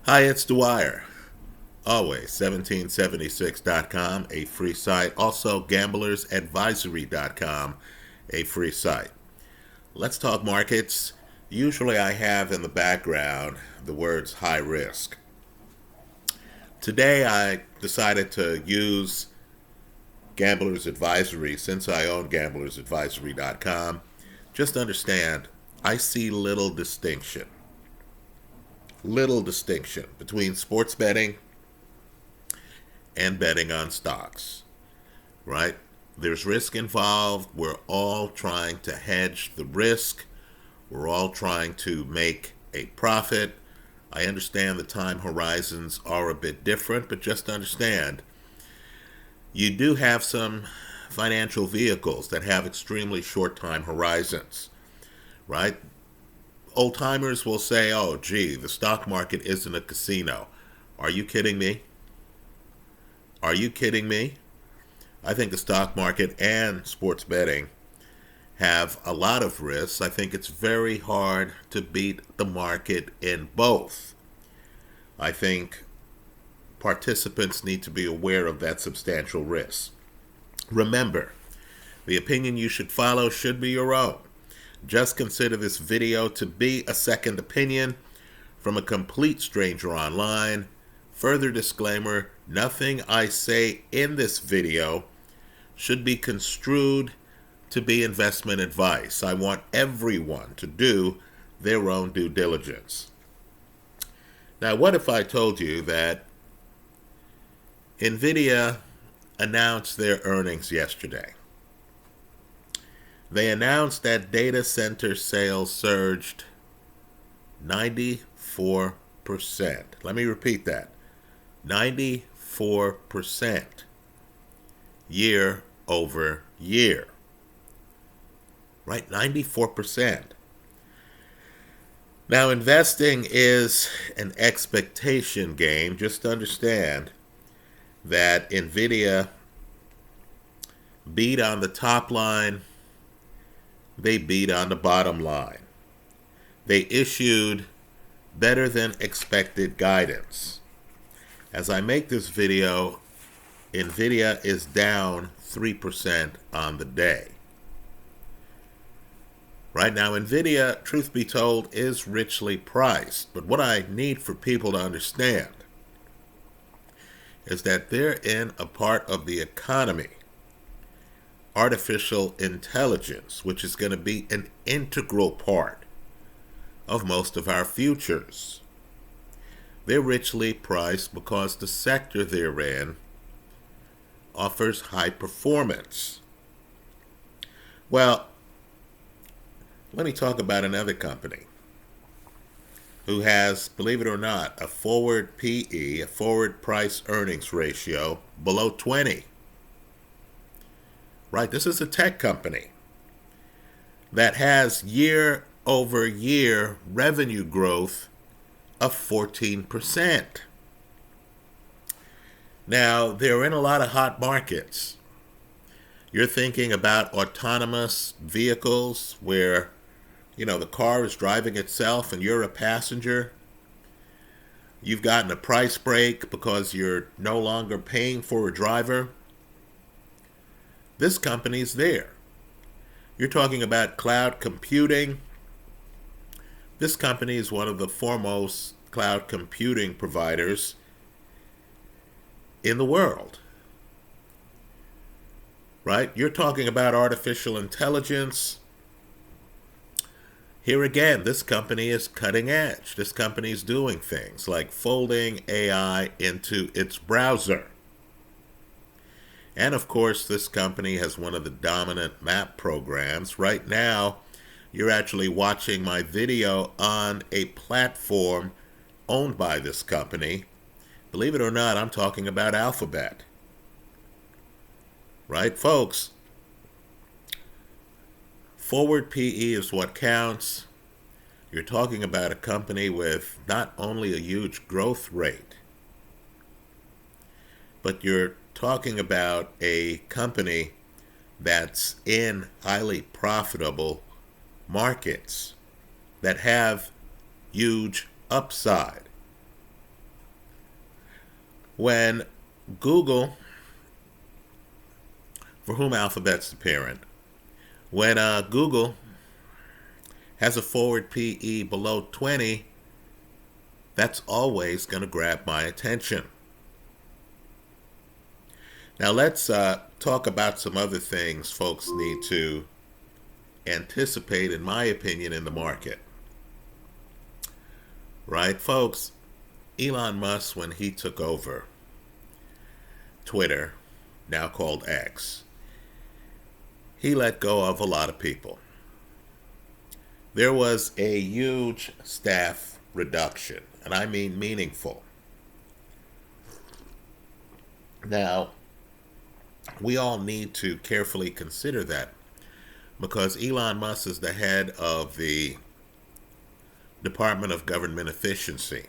Hi, it's Dwyer. Always 1776.com, a free site. Also, gamblersadvisory.com, a free site. Let's talk markets. Usually, I have in the background the words high risk. Today, I decided to use Gambler's Advisory since I own gamblersadvisory.com. Just understand, I see little distinction between sports betting and betting on stocks, right? There's risk involved. We're all trying to hedge the risk. We're all trying to make a profit. I understand the time horizons are a bit different, but just understand you do have some financial vehicles that have extremely short time horizons, right? Old timers will say, oh, gee, the stock market isn't a casino. Are you kidding me? Are you kidding me? I think the stock market and sports betting have a lot of risks. I think it's very hard to beat the market in both. I think participants need to be aware of that substantial risk. Remember, the opinion you should follow should be your own. Just consider this video to be a second opinion from a complete stranger online. Further disclaimer, nothing I say in this video should be construed to be investment advice. I want everyone to do their own due diligence. Now, what if I told you that Nvidia announced their earnings yesterday? They announced that data center sales surged 94%. Let me repeat that. 94% year over year. Right? 94%. Now, investing is an expectation game. Just understand that Nvidia beat on the top line. They beat on the bottom line. They issued better than expected guidance. As I make this video, Nvidia is down 3% on the day. Right now, Nvidia, truth be told, is richly priced. But what I need for people to understand is that they're in a part of the economy, artificial intelligence, which is going to be an integral part of most of our futures. They're richly priced because the sector they're in offers high performance. Well, let me talk about another company who has, believe it or not, a forward PE, a forward price earnings ratio below 20. Right? This is a tech company that has year over year revenue growth of 14%. Now, they're in a lot of hot markets. You're thinking about autonomous vehicles where, the car is driving itself and you're a passenger. You've gotten a price break because you're no longer paying for a driver. This company's there. You're talking about cloud computing. This company is one of the foremost cloud computing providers in the world. Right? You're talking about artificial intelligence. Here again, this company is cutting edge. This company is doing things like folding AI into its browser. And of course, this company has one of the dominant map programs. Right now, you're actually watching my video on a platform owned by this company. Believe it or not, I'm talking about Alphabet. Right, folks? Forward PE is what counts. You're talking about a company with not only a huge growth rate, but you're talking about a company that's in highly profitable markets that have huge upside. When Google, for whom Alphabet's the parent, when Google has a forward PE below 20, that's always going to grab my attention. Now let's talk about some other things folks need to anticipate, in my opinion, in the market. Right, folks? Elon Musk, when he took over Twitter, now called X, he let go of a lot of people. There was a huge staff reduction, and I mean meaningful. Now, we all need to carefully consider that because Elon Musk is the head of the Department of Government Efficiency,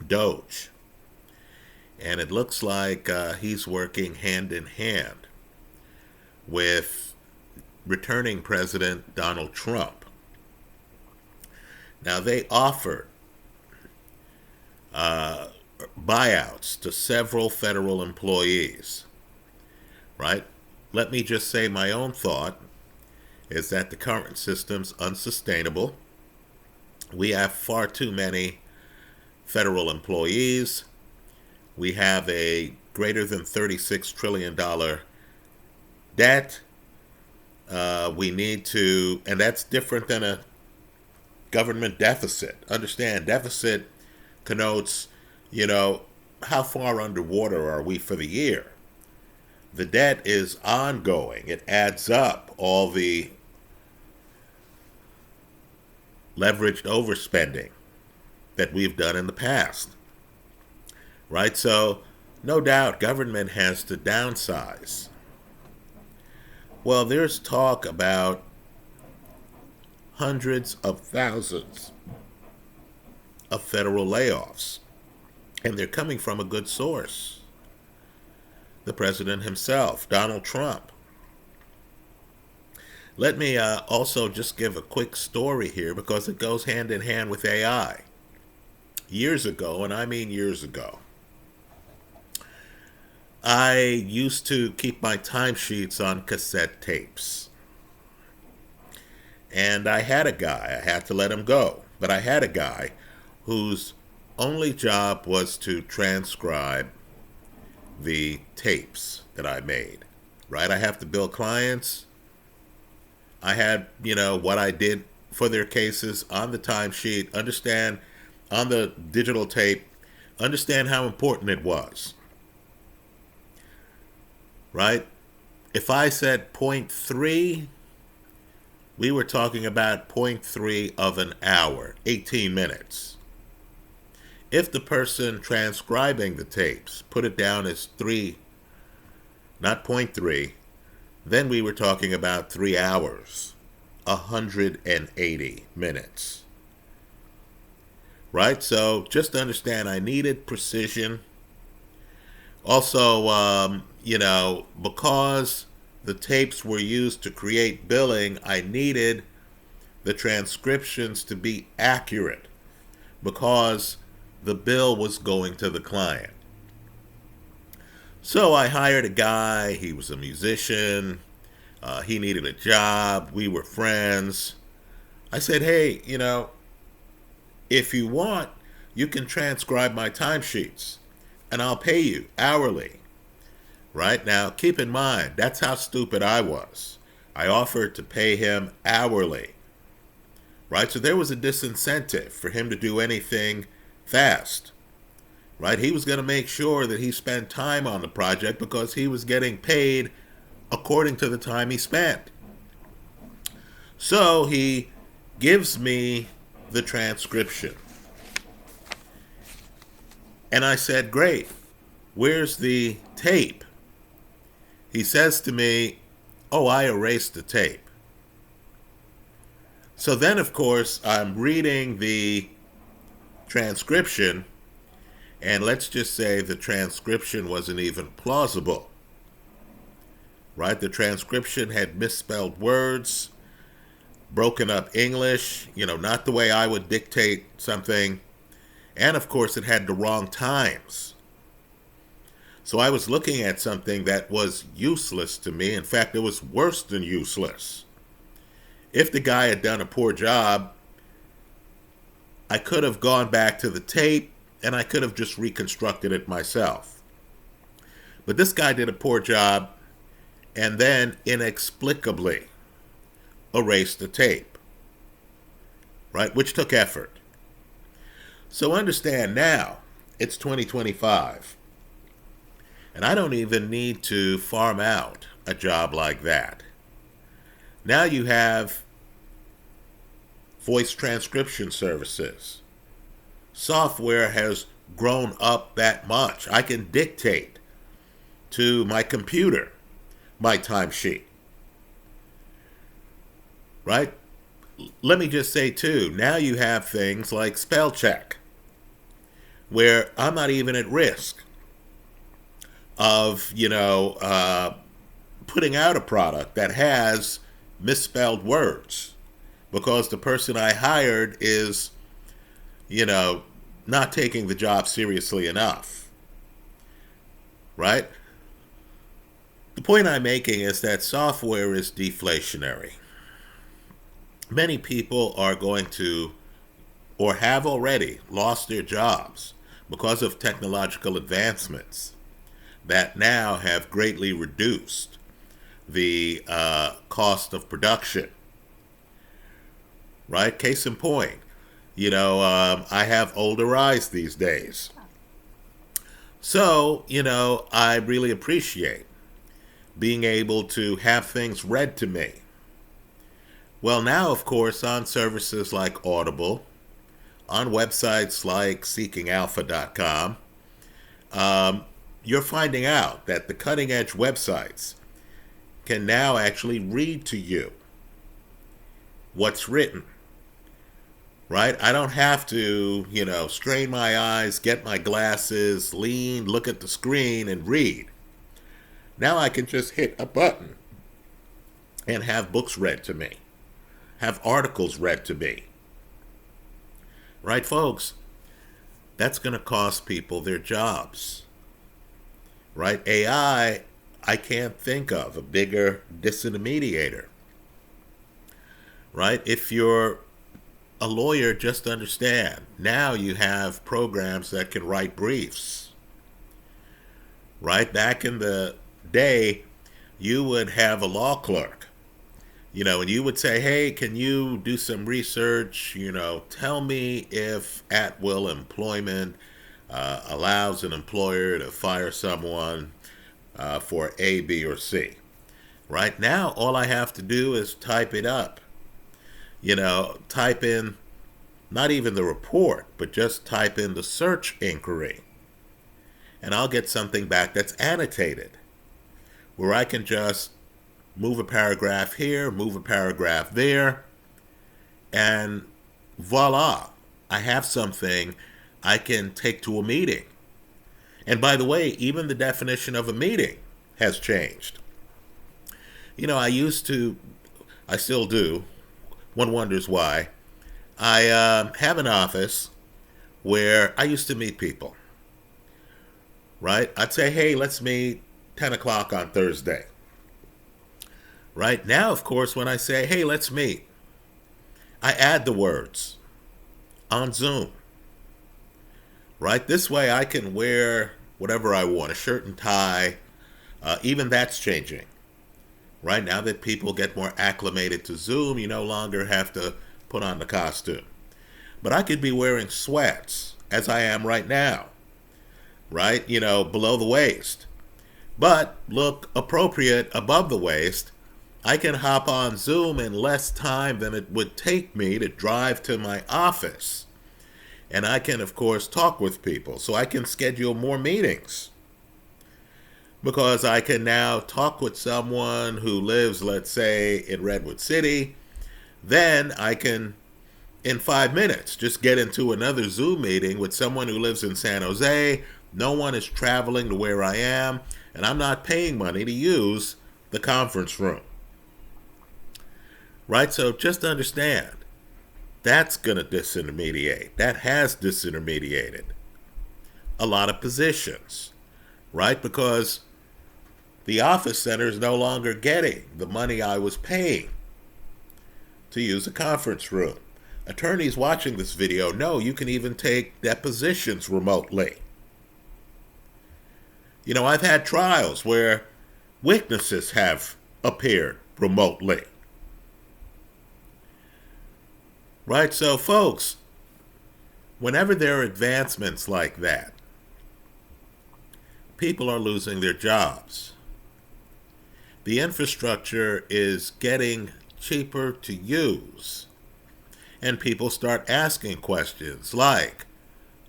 DOGE, and it looks like he's working hand in hand with returning President Donald Trump. Now, they offered buyouts to several federal employees, right? Let me just say my own thought is that the current system's unsustainable. We have far too many federal employees. We have a greater than $36 trillion debt. We need to, and that's different than a government deficit. Understand, deficit connotes, how far underwater are we for the year? The debt is ongoing. It adds up, all the leveraged overspending that we've done in the past. Right? So, no doubt government has to downsize. Well, there's talk about hundreds of thousands of federal layoffs, and they're coming from a good source. The president himself, Donald Trump. Let me also just give a quick story here because it goes hand in hand with AI. Years ago, and I mean years ago, I used to keep my timesheets on cassette tapes. And I had a guy, I had to let him go, but I had a guy whose only job was to transcribe the tapes that I made, right? I have to bill clients. I had, what I did for their cases on the timesheet, understand on the digital tape, understand how important it was, right? If I said 0.3, we were talking about 0.3 of an hour, 18 minutes. If the person transcribing the tapes put it down as 3, not 0.3, then we were talking about 3 hours, 180 minutes. Right? So just understand, I needed precision. Also, because the tapes were used to create billing, I needed the transcriptions to be accurate because the bill was going to the client. So I hired a guy. He was a musician. He needed a job. We were friends. I said, hey, if you want, you can transcribe my timesheets and I'll pay you hourly. Right? Now, keep in mind, that's how stupid I was. I offered to pay him hourly. Right? So there was a disincentive for him to do anything fast. Right? He was going to make sure that he spent time on the project because he was getting paid according to the time he spent. So he gives me the transcription. And I said, great. Where's the tape? He says to me, oh, I erased the tape. So then, of course, I'm reading the transcription, and let's just say the transcription wasn't even plausible. Right? The transcription had misspelled words, broken up English, not the way I would dictate something. And, of course, it had the wrong times. So I was looking at something that was useless to me. In fact, it was worse than useless. If the guy had done a poor job, I could have gone back to the tape and I could have just reconstructed it myself. But this guy did a poor job and then inexplicably erased the tape, right? Which took effort. So understand now, it's 2025. And I don't even need to farm out a job like that. Now you have voice transcription services. Software has grown up that much. I can dictate to my computer my timesheet. Right? Let me just say too, now you have things like spell check, where I'm not even at risk of, putting out a product that has misspelled words because the person I hired is, not taking the job seriously enough. Right? The point I'm making is that software is deflationary. Many people are going to, or have already, lost their jobs because of technological advancements that now have greatly reduced the cost of production. Right? Case in point, I have older eyes these days. So, I really appreciate being able to have things read to me. Well, now, of course, on services like Audible, on websites like seekingalpha.com, you're finding out that the cutting edge websites can now actually read to you what's written. Right? I don't have to, strain my eyes, get my glasses, lean, look at the screen, and read. Now I can just hit a button and have books read to me, have articles read to me. Right, folks? That's going to cost people their jobs. Right? AI, I can't think of a bigger disintermediator. Right? If you're a lawyer, just understand, now you have programs that can write briefs. Right? Back in the day, you would have a law clerk, and you would say, hey, can you do some research? Tell me if at-will employment allows an employer to fire someone for A, B, or C. Right? Now, all I have to do is type it up. Type in not even the report, but just type in the search inquiry. And I'll get something back that's annotated, where I can just move a paragraph here, move a paragraph there, and voila, I have something I can take to a meeting. And by the way, even the definition of a meeting has changed. I still do. One wonders why. I have an office where I used to meet people. Right? I'd say, hey, let's meet 10 o'clock on Thursday. Right? Now, of course, when I say, hey, let's meet, I add the words on Zoom. Right? This way I can wear whatever I want, a shirt and tie. Even that's changing. Right? Now that people get more acclimated to Zoom, you no longer have to put on the costume. But I could be wearing sweats, as I am right now. Right? Below the waist. But look appropriate above the waist. I can hop on Zoom in less time than it would take me to drive to my office. And I can, of course, talk with people. So I can schedule more meetings. Because I can now talk with someone who lives, let's say, in Redwood City. Then I can, in 5 minutes, just get into another Zoom meeting with someone who lives in San Jose. No one is traveling to where I am. And I'm not paying money to use the conference room. Right? So just understand, that's going to disintermediate. That has disintermediated a lot of positions. right? Because the office center is no longer getting the money I was paying to use a conference room. Attorneys watching this video know you can even take depositions remotely. You know, I've had trials where witnesses have appeared remotely. Right? So, folks, whenever there are advancements like that, people are losing their jobs. The infrastructure is getting cheaper to use. And people start asking questions like,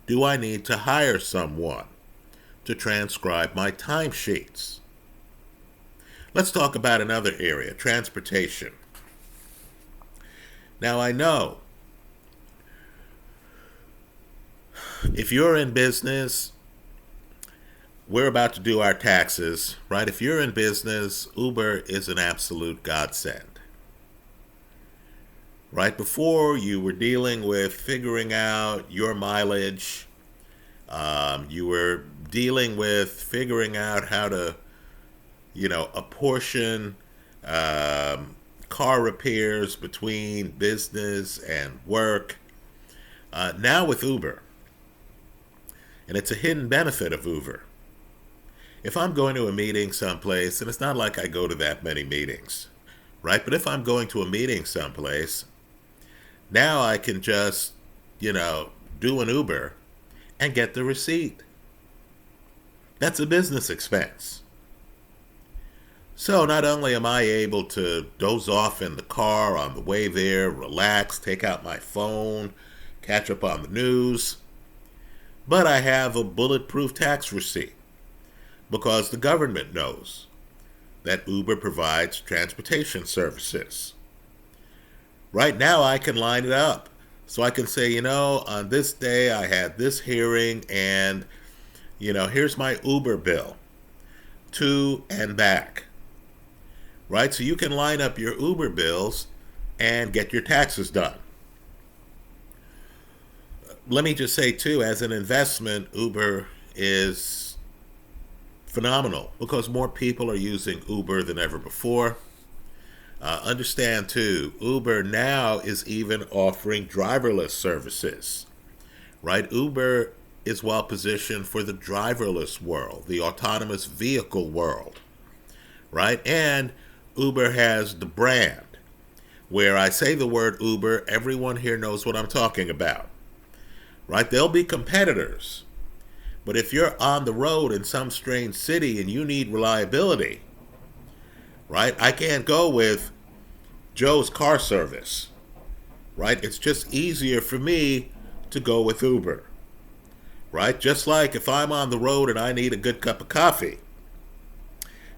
do I need to hire someone to transcribe my timesheets? Let's talk about another area, transportation. Now, I know if you're in business, we're about to do our taxes, right? If you're in business, Uber is an absolute godsend. Right before, you were dealing with figuring out your mileage. You were dealing with figuring out how to, apportion car repairs between business and work. Now with Uber, and it's a hidden benefit of Uber. If I'm going to a meeting someplace, and it's not like I go to that many meetings, right? But if I'm going to a meeting someplace, now I can just, do an Uber and get the receipt. That's a business expense. So not only am I able to doze off in the car on the way there, relax, take out my phone, catch up on the news, but I have a bulletproof tax receipt because the government knows that Uber provides transportation services. Right now, I can line it up. So I can say, on this day, I had this hearing, and, here's my Uber bill to and back. Right? So you can line up your Uber bills and get your taxes done. Let me just say, too, as an investment, Uber is phenomenal because more people are using Uber than ever before. Understand, too, Uber now is even offering driverless services, right? Uber is well positioned for the driverless world, the autonomous vehicle world, right? And Uber has the brand. Where I say the word Uber, everyone here knows what I'm talking about, right? There'll be competitors, but if you're on the road in some strange city and you need reliability, right? I can't go with Joe's car service, right? It's just easier for me to go with Uber, right? Just like if I'm on the road and I need a good cup of coffee,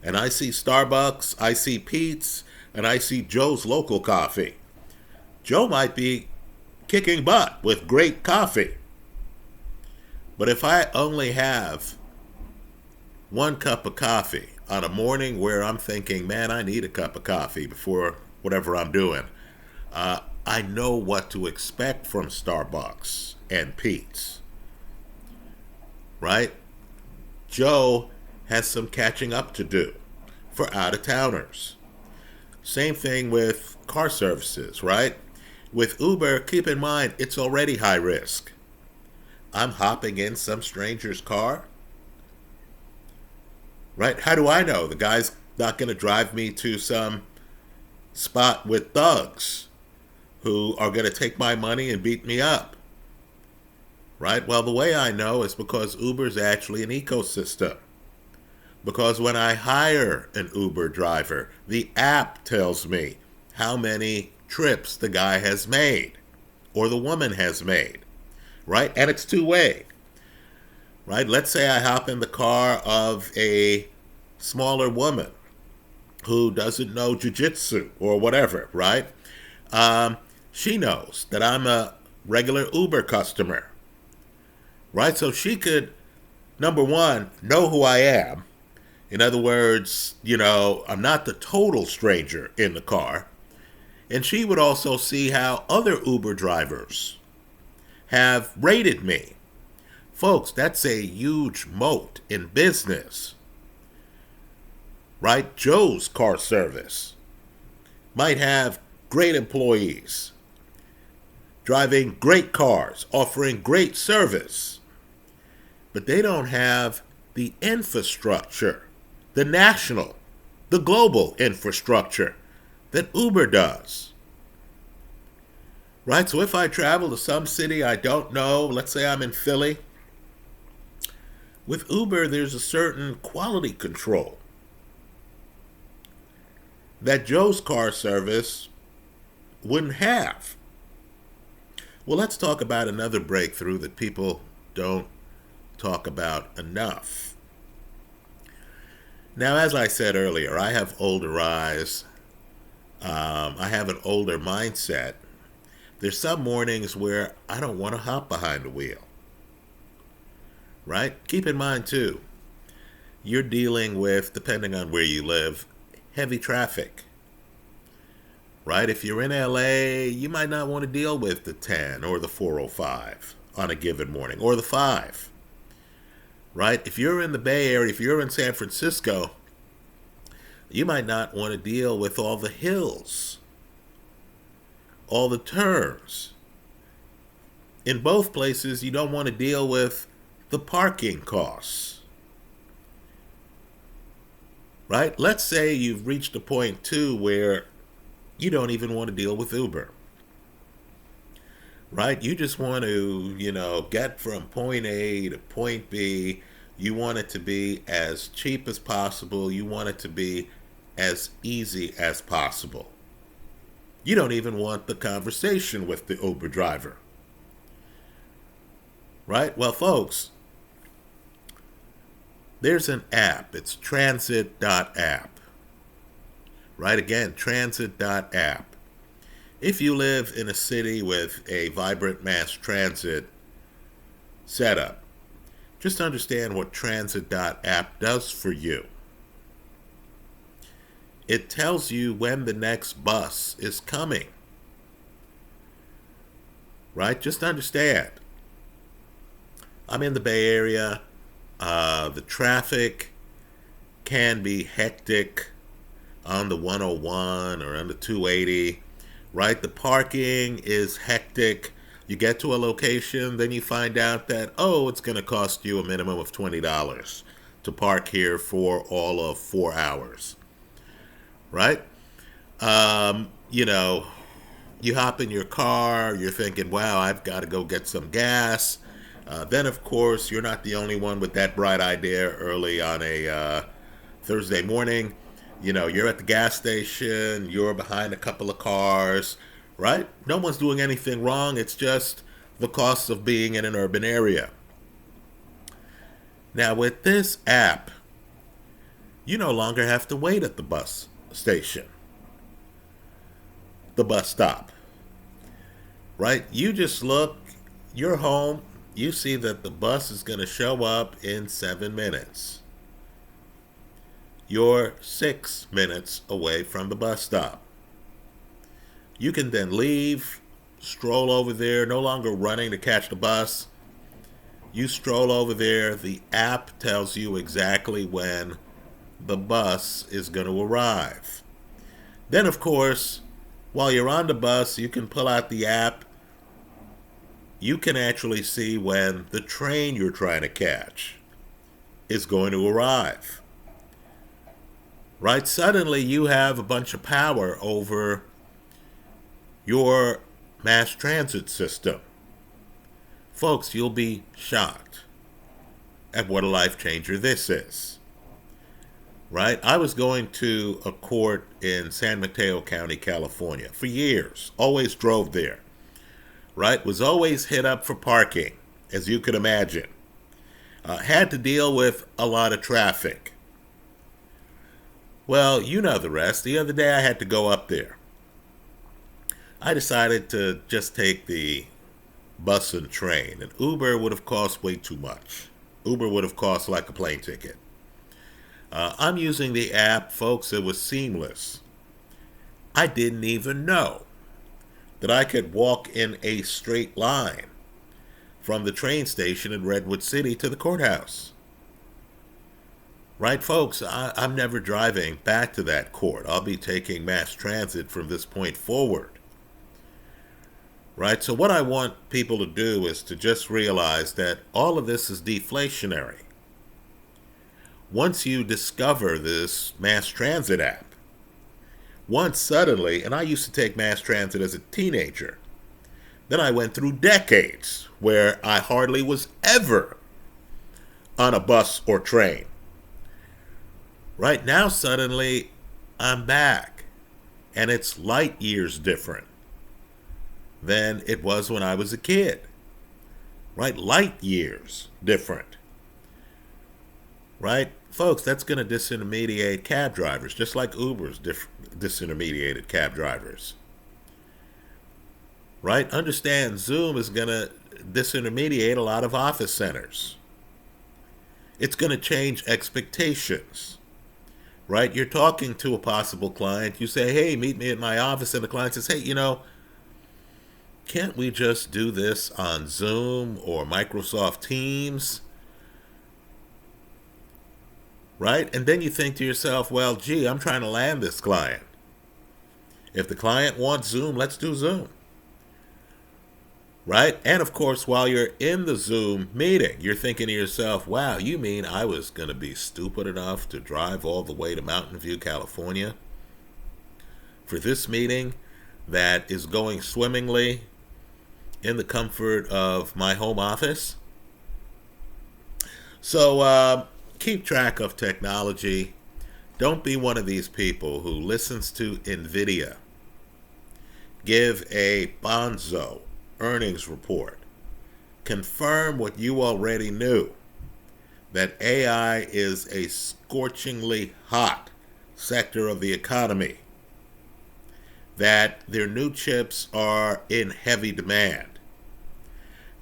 and I see Starbucks, I see Pete's, and I see Joe's local coffee. Joe might be kicking butt with great coffee. But if I only have one cup of coffee on a morning where I'm thinking, man, I need a cup of coffee before whatever I'm doing, I know what to expect from Starbucks and Pete's, right? Joe has some catching up to do for out-of-towners. Same thing with car services, right? With Uber, keep in mind, it's already high risk. I'm hopping in some stranger's car, right? How do I know the guy's not going to drive me to some spot with thugs who are going to take my money and beat me up, right? Well, the way I know is because Uber's actually an ecosystem. Because when I hire an Uber driver, the app tells me how many trips the guy has made or the woman has made, right? And it's two-way, right? Let's say I hop in the car of a smaller woman who doesn't know jiu-jitsu or whatever, right? She knows that I'm a regular Uber customer, right? So she could, number one, know who I am. In other words, I'm not the total stranger in the car. And she would also see how other Uber drivers have rated me Folks, that's a huge moat in business, right? Joe's car service might have great employees, driving great cars, offering great service, but they don't have the infrastructure, the national, the global infrastructure that Uber does. Right? So if I travel to some city I don't know, let's say I'm in Philly, with Uber there's a certain quality control that Joe's car service wouldn't have. Well, let's talk about another breakthrough that people don't talk about enough. Now, as I said earlier, I have older eyes. I have an older mindset. There's some mornings where I don't want to hop behind the wheel. Right? Keep in mind, too, you're dealing with, depending on where you live, heavy traffic. Right? If you're in LA, you might not want to deal with the 10 or the 405 on a given morning, or the 5. Right? If you're in the Bay Area, if you're in San Francisco, you might not want to deal with all the hills, all the turns. In both places, you don't want to deal with the parking costs. Right? Let's say you've reached a point, too, where you don't even want to deal with Uber. Right? You just want to, get from point A to point B. You want it to be as cheap as possible. You want it to be as easy as possible. You don't even want the conversation with the Uber driver. Right? Well, folks, there's an app. It's transit.app. Right? Again, transit.app. If you live in a city with a vibrant mass transit setup, just understand what transit.app does for you. It tells you when the next bus is coming. Right? Just understand. I'm in the Bay Area. The traffic can be hectic on the 101 or on the 280. Right? The parking is hectic. You get to a location, then you find out that, it's going to cost you a minimum of $20 to park here for all of 4 hours. Right? You hop in your car, you're thinking, wow, I've got to go get some gas. Then, of course, you're not the only one with that bright idea early on a Thursday morning. You're at the gas station, you're behind a couple of cars, right? No one's doing anything wrong. It's just the cost of being in an urban area. Now, with this app, you no longer have to wait at the bus station, the bus stop, right? You just look, you're home, you see that the bus is going to show up in 7 minutes. You're 6 minutes away from the bus stop. You can then leave, stroll over there, no longer running to catch the bus. You stroll over there, the app tells you exactly when the bus is going to arrive. Then, of course, while you're on the bus, you can pull out the app. You can actually see when the train you're trying to catch is going to arrive. Right? Suddenly you have a bunch of power over your mass transit system. Folks, you'll be shocked at what a life changer this is. Right? I was going to a court in San Mateo County, California for years. Always drove there. Right? Was always hit up for parking, as you could imagine. Had to deal with a lot of traffic. Well, you know the rest. The other day I had to go up there. I decided to just take the bus and train. And Uber would have cost way too much. Uber would have cost like a plane ticket. I'm using the app, folks. It was seamless. I didn't even know that I could walk in a straight line from the train station in Redwood City to the courthouse. Right, folks? I'm never driving back to that court. I'll be taking mass transit from this point forward. Right? So what I want people to do is to just realize that all of this is deflationary. Once you discover this mass transit app, once suddenly, and I used to take mass transit as a teenager, then I went through decades where I hardly was ever on a bus or train. Right now, suddenly, I'm back, and it's light years different than it was when I was a kid. Right? Light years different. Right? Folks, that's going to disintermediate cab drivers, just like Uber's disintermediated cab drivers. Right? Understand, Zoom is going to disintermediate a lot of office centers. It's going to change expectations. Right? You're talking to a possible client. You say, hey, meet me at my office. And the client says, hey, can't we just do this on Zoom or Microsoft Teams? Right? And then you think to yourself, well, gee, I'm trying to land this client. If the client wants Zoom, let's do Zoom. Right? And of course, while you're in the Zoom meeting, you're thinking to yourself, wow, you mean I was going to be stupid enough to drive all the way to Mountain View, California for this meeting that is going swimmingly in the comfort of my home office? So keep track of technology. Don't be one of these people who listens to Nvidia give a bonzo earnings report, confirm what you already knew, that AI is a scorchingly hot sector of the economy, that their new chips are in heavy demand,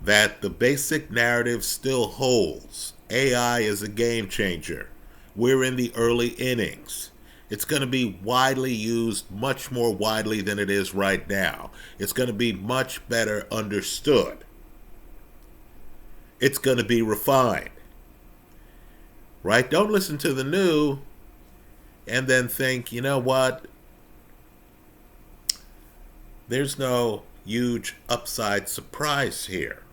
that the basic narrative still holds. AI is a game changer. We're in the early innings. It's going to be widely used, much more widely than it is right now. It's going to be much better understood. It's going to be refined. Right? Don't listen to the new and then think, you know what? There's no huge upside surprise here.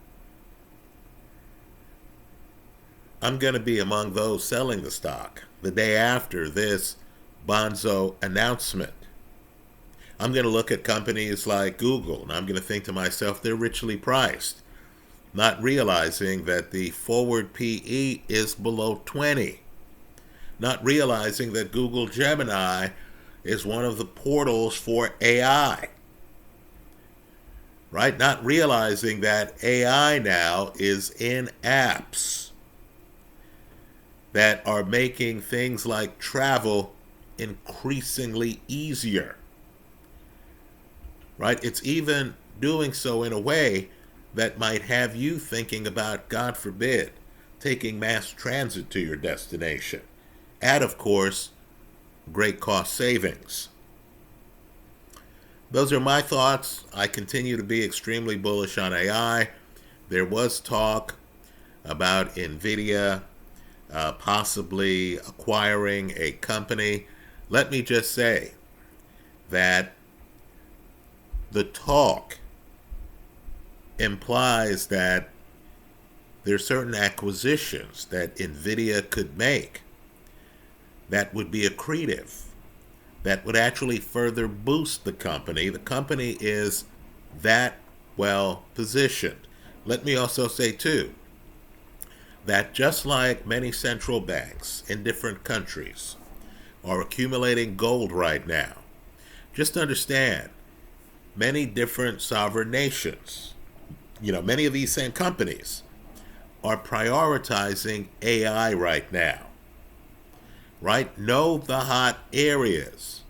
I'm going to be among those selling the stock the day after this bonzo announcement. I'm going to look at companies like Google and I'm going to think to myself, they're richly priced, not realizing that the forward PE is below 20, not realizing that Google Gemini is one of the portals for AI, right? Not realizing that AI now is in apps that are making things like travel increasingly easier, right? It's even doing so in a way that might have you thinking about, God forbid, taking mass transit to your destination at, of course, great cost savings. Those are my thoughts. I continue to be extremely bullish on AI. There was talk about Nvidia possibly acquiring a company. Let me just say that the talk implies that there are certain acquisitions that Nvidia could make that would be accretive, that would actually further boost the company. The company is that well positioned. Let me also say, too, that just like many central banks in different countries are accumulating gold right now, just understand many different sovereign nations, many of these same companies are prioritizing AI right now, right? Know the hot areas.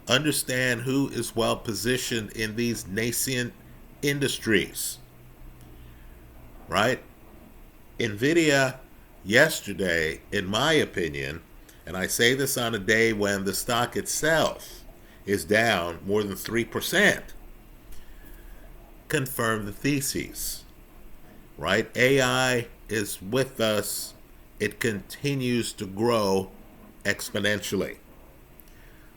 Understand who is well positioned in these nascent industries, right? Nvidia yesterday, in my opinion, and I say this on a day when the stock itself is down more than 3%, confirmed the theses right? AI is with us. It continues to grow exponentially.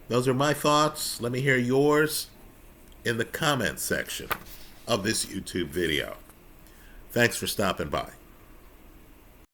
Those are my thoughts. Let me hear yours in the comments section of this YouTube video. Thanks for stopping by.